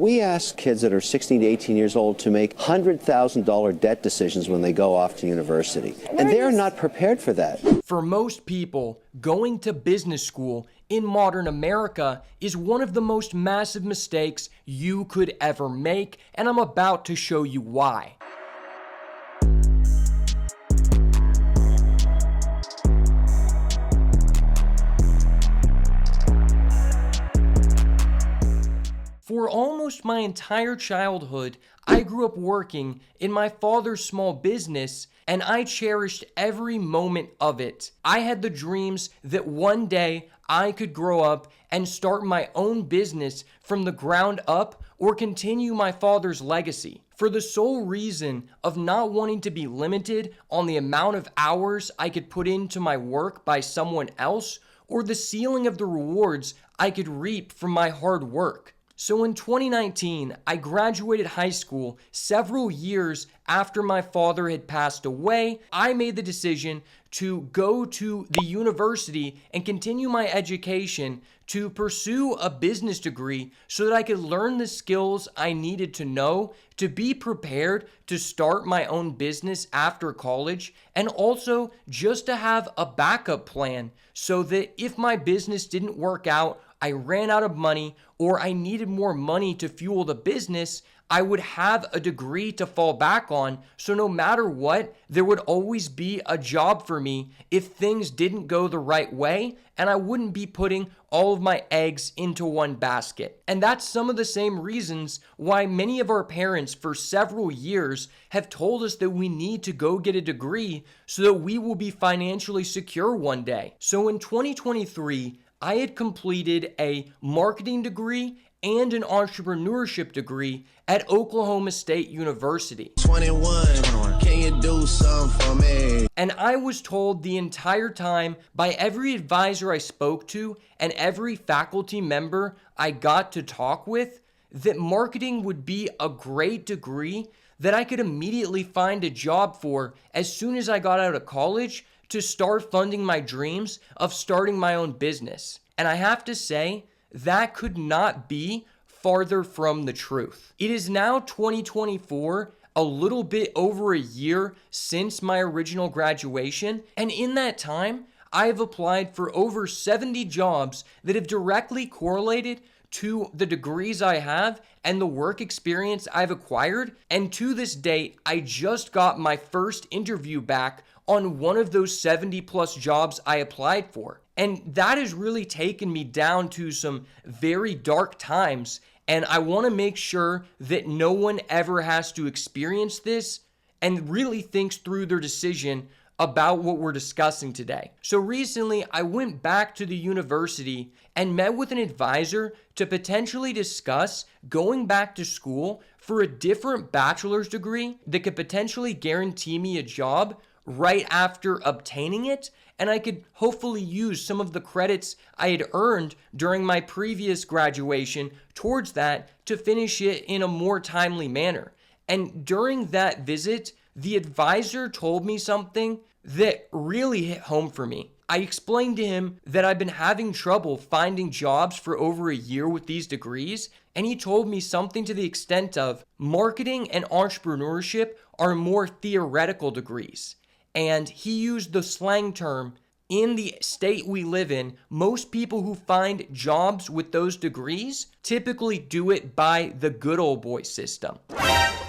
We ask kids that are 16 to 18 years old to make $100,000 debt decisions when they go off to university. And they are not prepared for that. For most people, going to business school in modern America is one of the most massive mistakes you could ever make, and I'm about to show you why. For almost my entire childhood, I grew up working in my father's small business, and I cherished every moment of it. I had the dreams that one day I could grow up and start my own business from the ground up or continue my father's legacy. For the sole reason of not wanting to be limited on the amount of hours I could put into my work by someone else or the ceiling of the rewards I could reap from my hard work. So in 2019, I graduated high school several years after my father had passed away. I made the decision to go to the university and continue my education to pursue a business degree so that I could learn the skills I needed to know to be prepared to start my own business after college, and also just to have a backup plan so that if my business didn't work out, I ran out of money, or I needed more money to fuel the business, I would have a degree to fall back on, so no matter what, there would always be a job for me if things didn't go the right way, and I wouldn't be putting all of my eggs into one basket. And that's some of the same reasons why many of our parents for several years have told us that we need to go get a degree so that we will be financially secure one day. So in 2023, I had completed a marketing degree and an entrepreneurship degree at Oklahoma State University. 21, can you do something for me? And I was told the entire time by every advisor I spoke to and every faculty member I got to talk with that marketing would be a great degree that I could immediately find a job for as soon as I got out of college to start funding my dreams of starting my own business. And I have to say, that could not be farther from the truth. It is now 2024, a little bit over a year since my original graduation, and in that time, I have applied for over 70 jobs that have directly correlated to the degrees I have and the work experience I've acquired, and to this date, I just got my first interview back on one of those 70 plus jobs I applied for. And that has really taken me down to some very dark times, and I want to make sure that no one ever has to experience this and really thinks through their decision about what we're discussing today. So recently, I went back to the university and met with an advisor to potentially discuss going back to school for a different bachelor's degree that could potentially guarantee me a job right after obtaining it, and I could hopefully use some of the credits I had earned during my previous graduation towards that to finish it in a more timely manner. And during that visit, the advisor told me something that really hit home for me. I explained to him that I've been having trouble finding jobs for over a year with these degrees, and he told me something to the extent of marketing and entrepreneurship are more theoretical degrees. And he used the slang term, in the state we live in, most people who find jobs with those degrees typically do it by the good old boy system.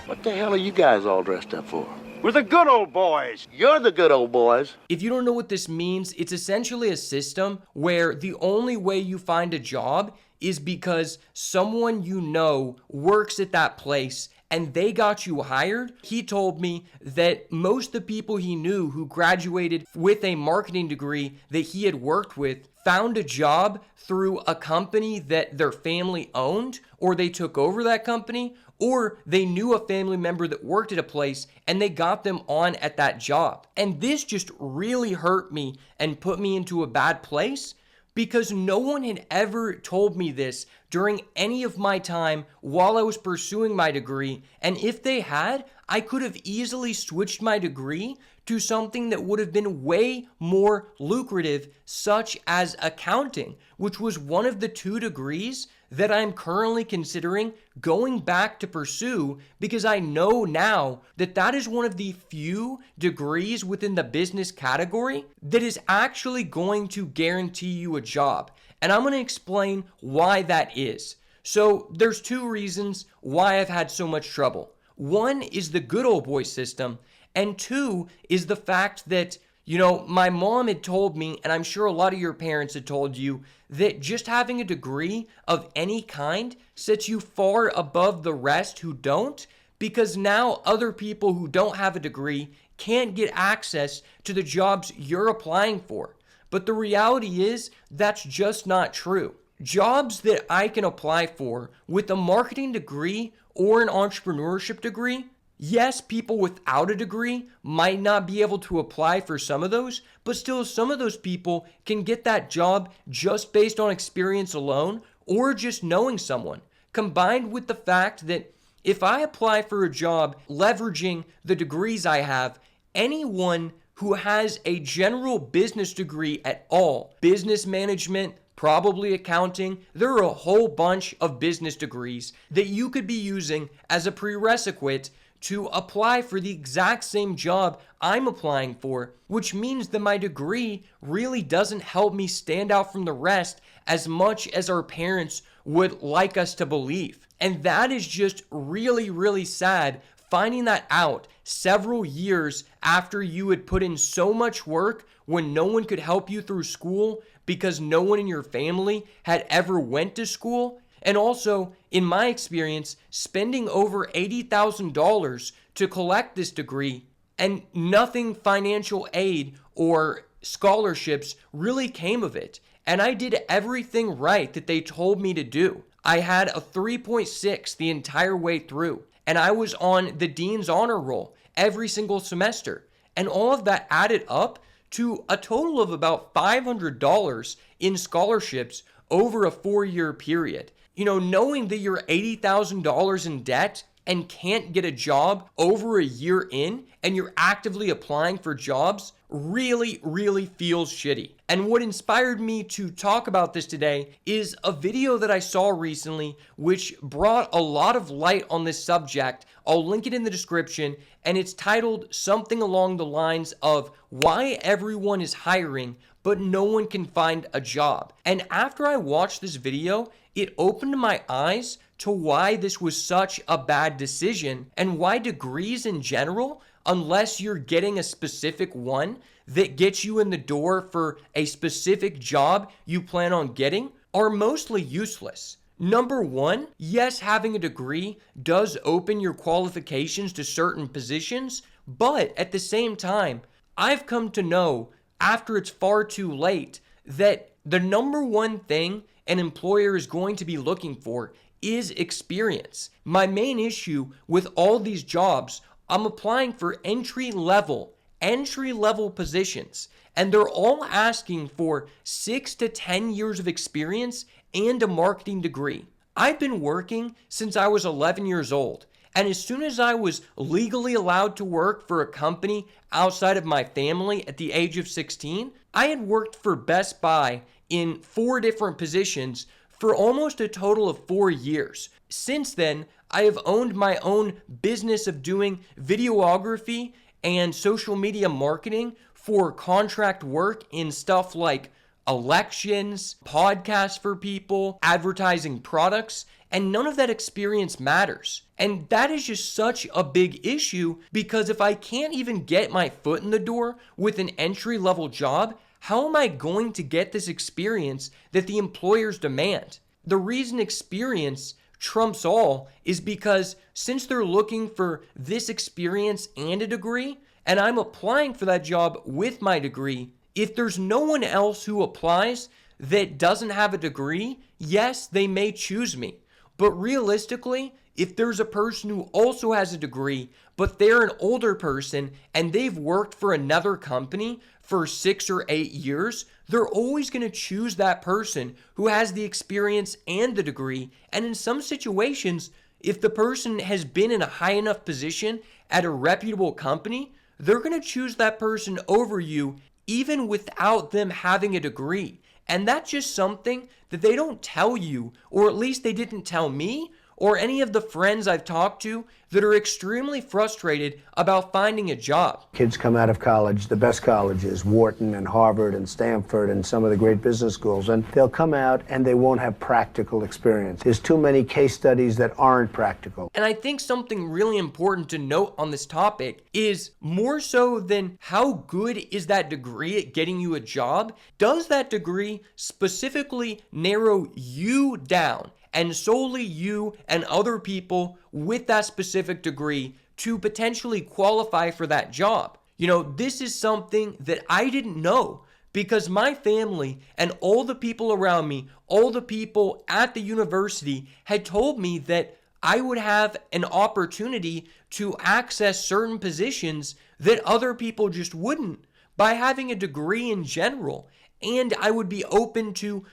What the hell are you guys all dressed up for? We're the good old boys. You're the good old boys. If you don't know what this means, it's essentially a system where the only way you find a job is because someone you know works at that place and they got you hired. He told me that most of the people he knew who graduated with a marketing degree that he had worked with found a job through a company that their family owned, or they took over that company, or they knew a family member that worked at a place and they got them on at that job. And this just really hurt me and put me into a bad place, because no one had ever told me this during any of my time while I was pursuing my degree. And if they had, I could have easily switched my degree to something that would have been way more lucrative, such as accounting, which was one of the two degrees that I'm currently considering going back to pursue because I know now that that is one of the few degrees within the business category that is actually going to guarantee you a job. And I'm going to explain why that is. So there's two reasons why I've had so much trouble. One is the good old boy system, and two is the fact that, my mom had told me, and I'm sure a lot of your parents had told you, that just having a degree of any kind sets you far above the rest who don't, because now other people who don't have a degree can't get access to the jobs you're applying for. But the reality is that's just not true. Jobs that I can apply for with a marketing degree or an entrepreneurship degree, yes, people without a degree might not be able to apply for some of those, but still some of those people can get that job just based on experience alone or just knowing someone. Combined with the fact that if I apply for a job leveraging the degrees I have, anyone who has a general business degree at all, business management, probably accounting, there are a whole bunch of business degrees that you could be using as a prerequisite to apply for the exact same job I'm applying for, which means that my degree really doesn't help me stand out from the rest as much as our parents would like us to believe. And that is just really, really sad, finding that out several years after you had put in so much work when no one could help you through school because no one in your family had ever went to school. And also, in my experience, spending over $80,000 to collect this degree and nothing financial aid or scholarships really came of it. And I did everything right that they told me to do. I had a 3.6 the entire way through, and I was on the dean's honor roll every single semester. And all of that added up to a total of about $500 in scholarships over a 4-year period. Knowing that you're $80,000 in debt and can't get a job over a year in, and you're actively applying for jobs, really, really feels shitty. And what inspired me to talk about this today is a video that I saw recently, which brought a lot of light on this subject. I'll link it in the description, and it's titled something along the lines of why everyone is hiring, but no one can find a job. And after I watched this video, it opened my eyes to why this was such a bad decision and why degrees in general, unless you're getting a specific one that gets you in the door for a specific job you plan on getting, are mostly useless. Number one, yes, having a degree does open your qualifications to certain positions, but at the same time, I've come to know after it's far too late that the number one thing an employer is going to be looking for is experience. My main issue with all these jobs, I'm applying for entry level positions, and they're all asking for 6 to 10 years of experience and a marketing degree. I've been working since I was 11 years old, and as soon as I was legally allowed to work for a company outside of my family at the age of 16, I had worked for Best Buy in 4 different positions for almost a total of 4 years. Since then, I have owned my own business of doing videography and social media marketing for contract work in stuff like elections, podcasts for people, advertising products, and none of that experience matters. And that is just such a big issue because if I can't even get my foot in the door with an entry-level job, how am I going to get this experience that the employers demand? The reason experience trumps all is because since they're looking for this experience and a degree, and I'm applying for that job with my degree, if there's no one else who applies that doesn't have a degree, yes, they may choose me. But realistically, if there's a person who also has a degree, but they're an older person and they've worked for another company for 6 or 8 years, they're always going to choose that person who has the experience and the degree. And in some situations, if the person has been in a high enough position at a reputable company, they're going to choose that person over you even without them having a degree. And that's just something that they don't tell you, or at least they didn't tell me or any of the friends I've talked to that are extremely frustrated about finding a job. Kids come out of college, the best colleges, Wharton and Harvard and Stanford and some of the great business schools, and they'll come out and they won't have practical experience. There's too many case studies that aren't practical. And I think something really important to note on this topic is more so than how good is that degree at getting you a job, does that degree specifically narrow you down and solely you and other people with that specific degree to potentially qualify for that job? You know, this is something that I didn't know because my family and all the people around me, all the people at the university had told me that I would have an opportunity to access certain positions that other people just wouldn't by having a degree in general. And I would be open to,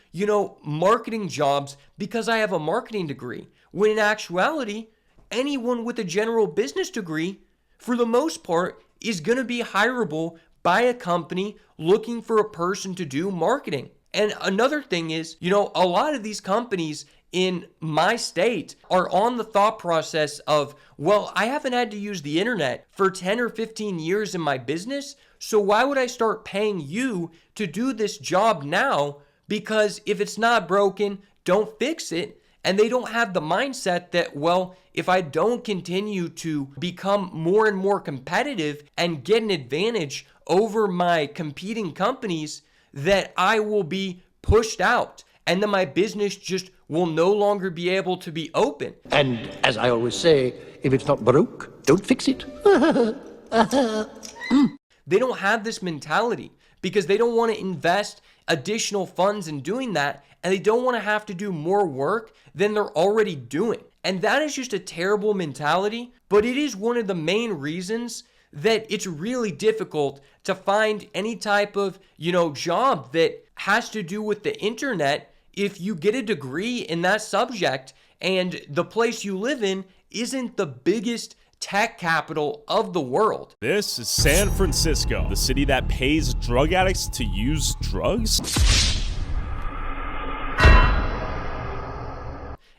marketing jobs because I have a marketing degree. When in actuality, anyone with a general business degree, for the most part, is going to be hireable by a company looking for a person to do marketing. And another thing is, a lot of these companies in my state are on the thought process of, well, I haven't had to use the internet for 10 or 15 years in my business, so why would I start paying you to do this job now? Because if it's not broken, don't fix it. And they don't have the mindset that, well, if I don't continue to become more and more competitive and get an advantage over my competing companies, that I will be pushed out and then my business just will no longer be able to be open. And as I always say, if it's not broke, don't fix it. They don't have this mentality because they don't want to invest additional funds in doing that, and they don't want to have to do more work than they're already doing. And that is just a terrible mentality, but it is one of the main reasons that it's really difficult to find any type of, job that has to do with the internet if you get a degree in that subject and the place you live in isn't the biggest tech capital of the world. This is San Francisco, the city that pays drug addicts to use drugs.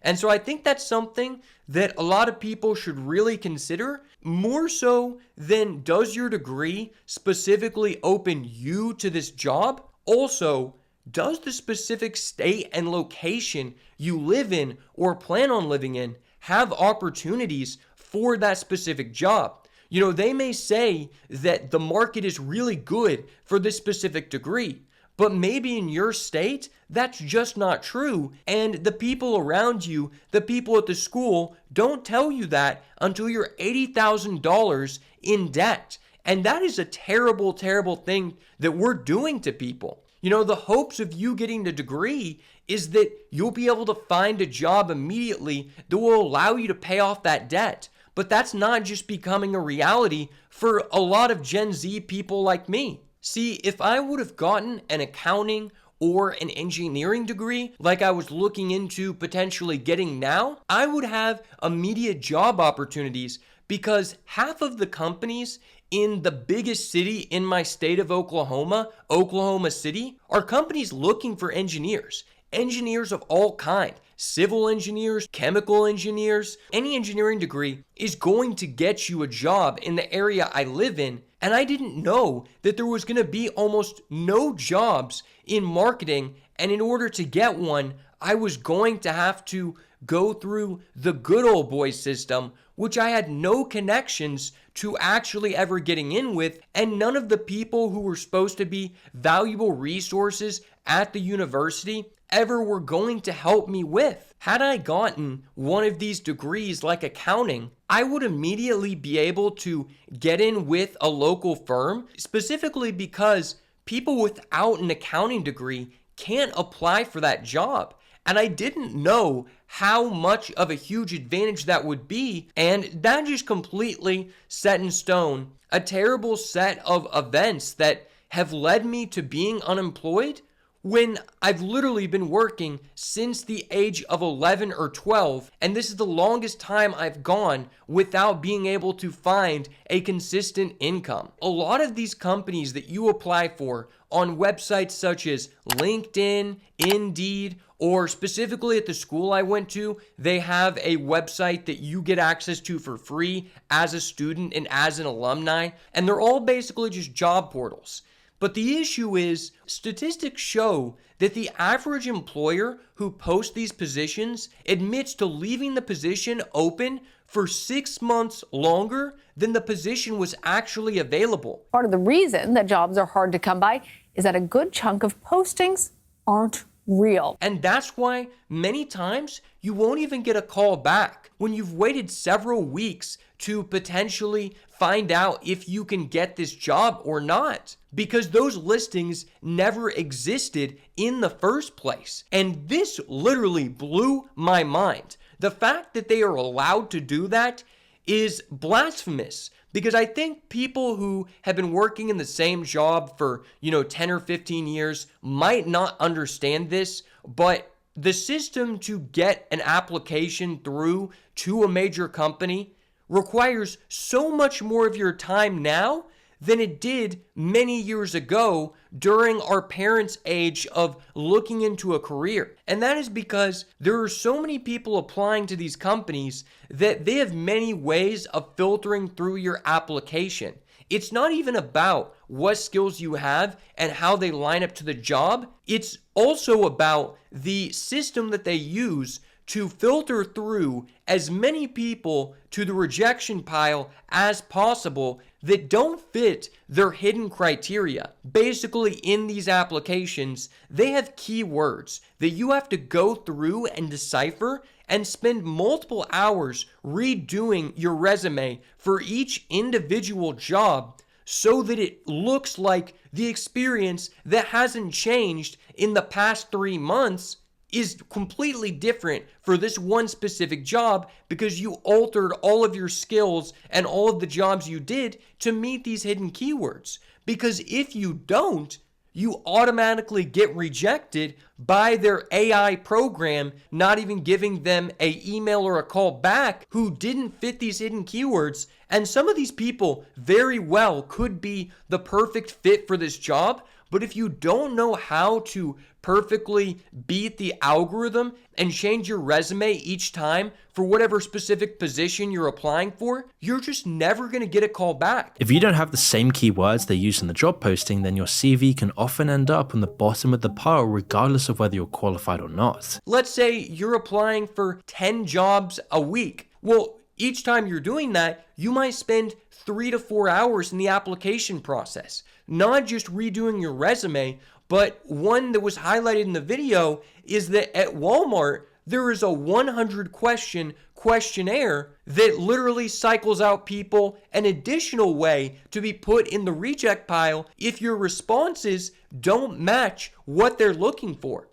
And so I think that's something that a lot of people should really consider, more so than does your degree specifically open you to this job? Also, does the specific state and location you live in or plan on living in have opportunities for that specific job? They may say that the market is really good for this specific degree, but maybe in your state, that's just not true. And the people around you, the people at the school, don't tell you that until you're $80,000 in debt. And that is a terrible, terrible thing that we're doing to people. The hopes of you getting the degree is that you'll be able to find a job immediately that will allow you to pay off that debt. But that's not just becoming a reality for a lot of Gen Z people like me. See, if I would have gotten an accounting or an engineering degree like I was looking into potentially getting now, I would have immediate job opportunities because half of the companies in the biggest city in my state of Oklahoma, Oklahoma City, are companies looking for engineers. Engineers of all kind, civil engineers, chemical engineers. Any engineering degree is going to get you a job in the area I live in. And I didn't know that there was going to be almost no jobs in marketing. And in order to get one, I was going to have to go through the good old boy system, which I had no connections to actually ever getting in with, and none of the people who were supposed to be valuable resources at the university ever were going to help me with. Had I gotten one of these degrees like accounting, I would immediately be able to get in with a local firm, specifically because people without an accounting degree can't apply for that job. And I didn't know how much of a huge advantage that would be. And that just completely set in stone a terrible set of events that have led me to being unemployed when I've literally been working since the age of 11 or 12, and this is the longest time I've gone without being able to find a consistent income. A lot of these companies that you apply for on websites such as LinkedIn, Indeed, or specifically at the school I went to, they have a website that you get access to for free as a student and as an alumni, and they're all basically just job portals. But the issue is, statistics show that the average employer who posts these positions admits to leaving the position open for 6 months longer than the position was actually available. Part of the reason that jobs are hard to come by is that a good chunk of postings aren't real. And that's why many times you won't even get a call back when you've waited several weeks to potentially find out if you can get this job or not, because those listings never existed in the first place. And this literally blew my mind. The fact that they are allowed to do that is blasphemous, because I think people who have been working in the same job for, 10 or 15 years might not understand this, but the system to get an application through to a major company requires so much more of your time now than it did many years ago during our parents' age of looking into a career. And that is because there are so many people applying to these companies that they have many ways of filtering through your application. It's not even about what skills you have and how they line up to the job. It's also about the system that they use to filter through as many people to the rejection pile as possible that don't fit their hidden criteria. Basically, in these applications, they have keywords that you have to go through and decipher and spend multiple hours redoing your resume for each individual job so that it looks like the experience that hasn't changed in the past 3 months is completely different for this one specific job because you altered all of your skills and all of the jobs you did to meet these hidden keywords. Because if you don't, you automatically get rejected by their AI program, not even giving them an email or a call back who didn't fit these hidden keywords. And some of these people very well could be the perfect fit for this job, but if you don't know how to perfectly beat the algorithm and change your resume each time for whatever specific position you're applying for, you're just never going to get a call back. If you don't have the same keywords they use in the job posting, then your CV can often end up on the bottom of the pile regardless of whether you're qualified or not. Let's say you're applying for 10 jobs a week. Well, each time you're doing that, you might spend 3 to 4 hours in the application process, not just redoing your resume. But one that was highlighted in the video is that at Walmart, there is a 100 question questionnaire that literally cycles out people an additional way to be put in the reject pile if your responses don't match what they're looking for.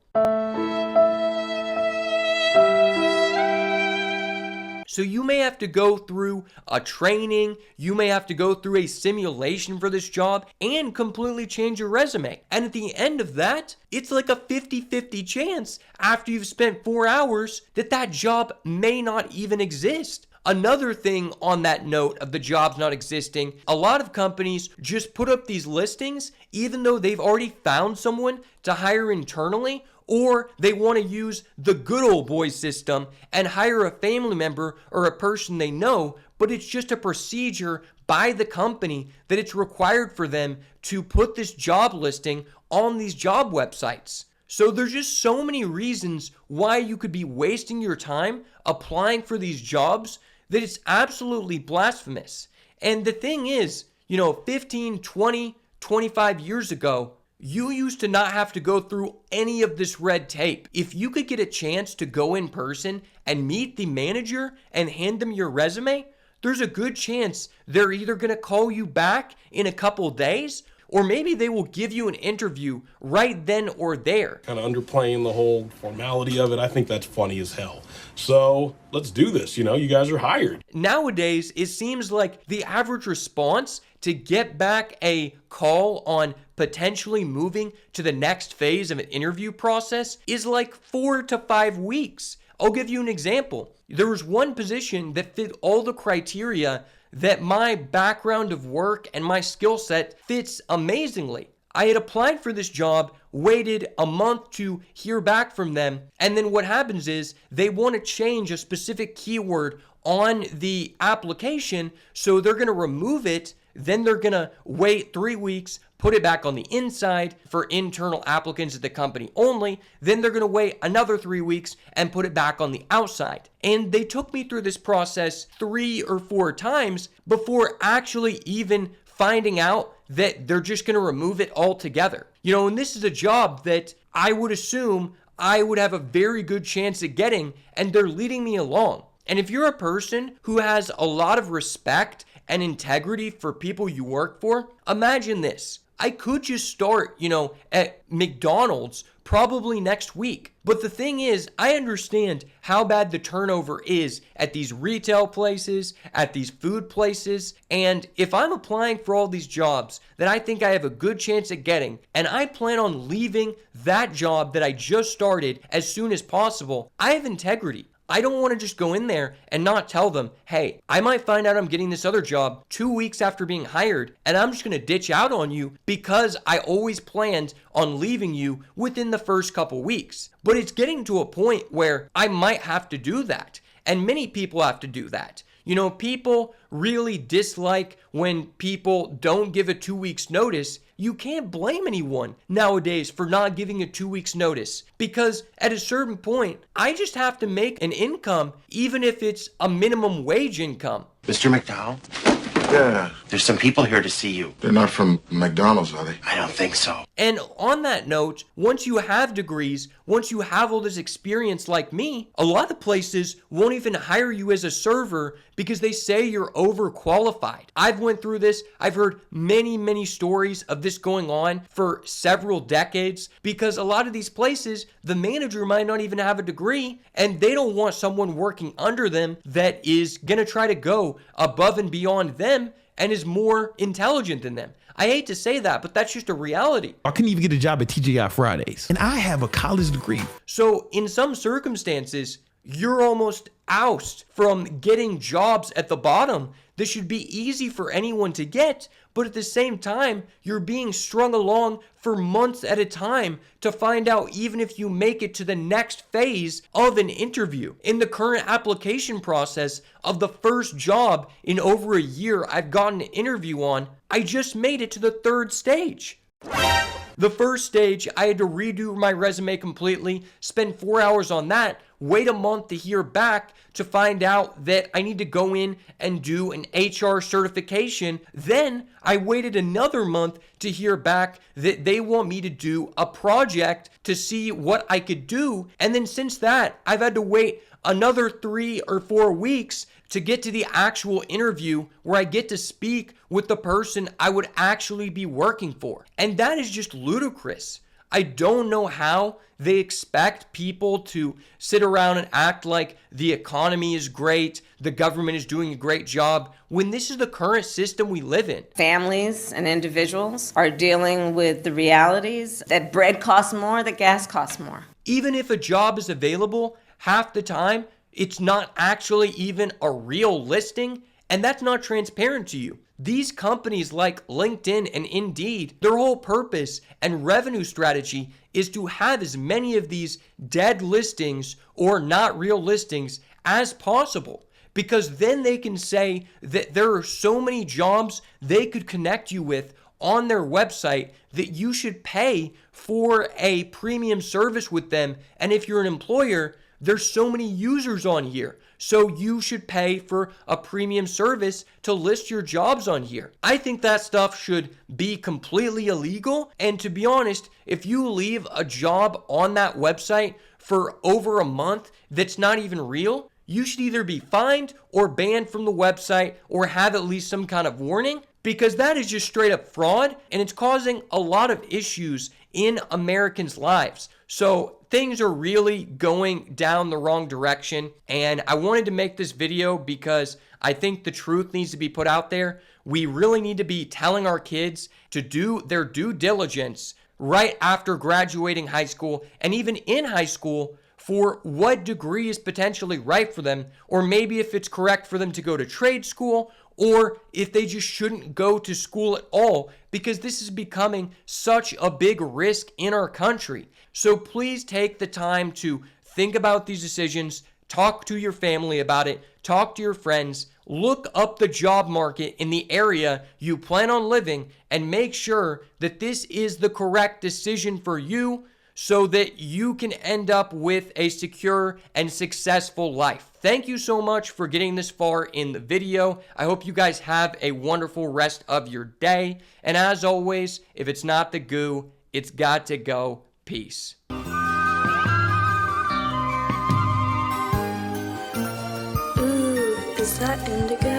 So you may have to go through a training, you may have to go through a simulation for this job and completely change your resume. And at the end of that, it's like a 50-50 chance after you've spent 4 hours that that job may not even exist. Another thing on that note of the jobs not existing, a lot of companies just put up these listings even though they've already found someone to hire internally, or they want to use the good old boy system and hire a family member or a person they know, but it's just a procedure by the company that it's required for them to put this job listing on these job websites. So there's just so many reasons why you could be wasting your time applying for these jobs that it's absolutely blasphemous. And the thing is, 15, 20, 25 years ago, you used to not have to go through any of this red tape. If you could get a chance to go in person and meet the manager and hand them your resume, there's a good chance they're either going to call you back in a couple days, or maybe they will give you an interview right then or there. Kind of underplaying the whole formality of it. I think that's funny as hell. So let's do this. You guys are hired. Nowadays, it seems like the average response to get back a call on potentially moving to the next phase of an interview process is like 4 to 5 weeks. I'll give you an example. There was one position that fit all the criteria that my background of work and my skill set fits amazingly. I had applied for this job, waited a month to hear back from them, and then what happens is they want to change a specific keyword on the application, so they're going to remove it, then they're going to wait 3 weeks, put it back on the inside for internal applicants at the company only, then they're going to wait another 3 weeks and put it back on the outside. And they took me through this process 3 or 4 times before actually even finding out that they're just going to remove it altogether. And this is a job that I would assume I would have a very good chance at getting, and they're leading me along. And if you're a person who has a lot of respect and integrity for people you work for, imagine this. I could just start, at McDonald's probably next week. But the thing is, I understand how bad the turnover is at these retail places, at these food places. And if I'm applying for all these jobs that I think I have a good chance at getting, and I plan on leaving that job that I just started as soon as possible, I have integrity. I don't want to just go in there and not tell them, hey, I might find out I'm getting this other job 2 weeks after being hired, and I'm just going to ditch out on you because I always planned on leaving you within the first couple weeks. But it's getting to a point where I might have to do that, and many people have to do that. People really dislike when people don't give a 2 weeks notice. You can't blame anyone nowadays for not giving a 2 weeks notice, because at a certain point, I just have to make an income, even if it's a minimum wage income. Mr. McDowell? Yeah. There's some people here to see you. They're not from McDonald's, are they? I don't think so. And on that note, once you have degrees, once you have all this experience like me, a lot of places won't even hire you as a server because they say you're overqualified. I've went through this. I've heard many stories of this going on for several decades, because a lot of these places, the manager might not even have a degree, and they don't want someone working under them that is going to try to go above and beyond them and is more intelligent than them. I hate to say that, but that's just a reality. I couldn't even get a job at TGI Fridays, and I have a college degree. So in some circumstances, you're almost ousted from getting jobs at the bottom. This should be easy for anyone to get, but at the same time, you're being strung along for months at a time to find out even if you make it to the next phase of an interview. In the current application process of the first job in over a year I've gotten an interview on, I just made it to the 3rd stage. The first stage, I had to redo my resume completely, spend 4 hours on that, wait a month to hear back to find out that I need to go in and do an HR certification. Then I waited another month to hear back that they want me to do a project to see what I could do. And then since that, I've had to wait another 3 or 4 weeks to get to the actual interview where I get to speak with the person I would actually be working for. And that is just ludicrous. I don't know how they expect people to sit around and act like the economy is great, the government is doing a great job, when this is the current system we live in. Families and individuals are dealing with the realities that bread costs more, that gas costs more. Even if a job is available, half the time, it's not actually even a real listing, and that's not transparent to you. These companies like LinkedIn and Indeed, their whole purpose and revenue strategy is to have as many of these dead listings or not real listings as possible, because then they can say that there are so many jobs they could connect you with on their website that you should pay for a premium service with them. And if you're an employer, there's so many users on here, so you should pay for a premium service to list your jobs on here. I think that stuff should be completely illegal. And to be honest, if you leave a job on that website for over a month that's not even real, you should either be fined or banned from the website or have at least some kind of warning, because that is just straight up fraud, and it's causing a lot of issues in Americans' lives. So things are really going down the wrong direction, and I wanted to make this video because I think the truth needs to be put out there. we really need to be telling our kids to do their due diligence right after graduating high school and even in high school for what degree is potentially right for them, or maybe if it's correct for them to go to trade school, or if they just shouldn't go to school at all, because this is becoming such a big risk in our country. So please take the time to think about these decisions, talk to your family about it, talk to your friends, look up the job market in the area you plan on living, and make sure that this is the correct decision for you so that you can end up with a secure and successful life. Thank you so much for getting this far in the video. I hope you guys have a wonderful rest of your day. And as always, if it's not the goo, it's got to go. Peace. Ooh, is that indigo?